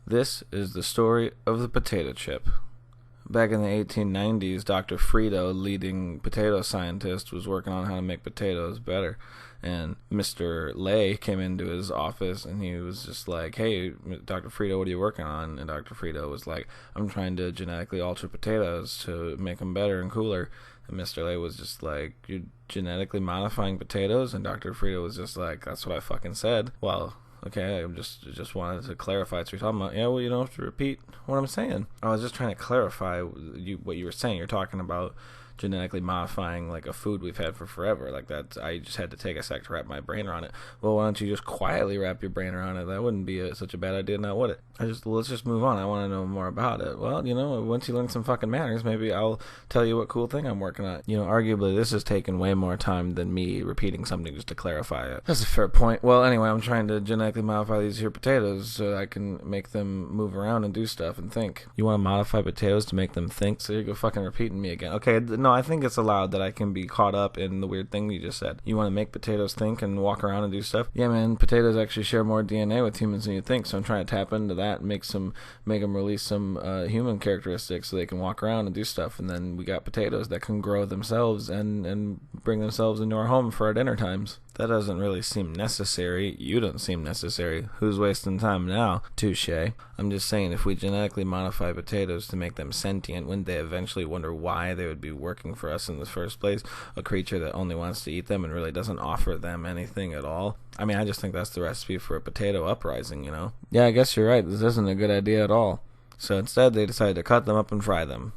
This is the story of the potato chip. Back in the 1890s, Dr. Frito, leading potato scientist, was working on how to make potatoes better. And Mr. Lay came into his office and he was just like, "Hey, Dr. Frito, what are you working on?" And Dr. Frito was like, "I'm trying to genetically alter potatoes to make them better and cooler." And Mr. Lay was just like, "You're genetically modifying potatoes?" And Dr. Frito was just like, "That's what I fucking said." Well, okay, I just wanted to clarify what you're talking about. Yeah, well, you don't have to repeat what I'm saying. I was just trying to clarify what you were saying. You're talking about genetically modifying like a food we've had for forever. Like that, I just had to take a sec to wrap my brain around it. Well, why don't you just quietly wrap your brain around it? That wouldn't be such a bad idea, now would it? Let's just move on. I want to know more about it. Well, once you learn some fucking manners, maybe I'll tell you what cool thing I'm working on. Arguably this has taken way more time than me repeating something just to clarify it. That's a fair point. Well, anyway, I'm trying to genetically modify these here potatoes so I can make them move around and do stuff and think. You want to modify potatoes to make them think? So you go fucking repeating me again. Okay, no, I think it's allowed that I can be caught up in the weird thing you just said. You want to make potatoes think and walk around and do stuff? Yeah, man, potatoes actually share more DNA with humans than you think, so I'm trying to tap into that and make them release some human characteristics so they can walk around and do stuff. And then we got potatoes that can grow themselves and bring themselves into our home for our dinner times. That doesn't really seem necessary. You don't seem necessary. Who's wasting time now? Touche. I'm just saying, if we genetically modify potatoes to make them sentient, wouldn't they eventually wonder why they would be working for us in the first place? A creature that only wants to eat them and really doesn't offer them anything at all? I mean, I just think that's the recipe for a potato uprising, Yeah, I guess you're right. This isn't a good idea at all. So instead, they decided to cut them up and fry them.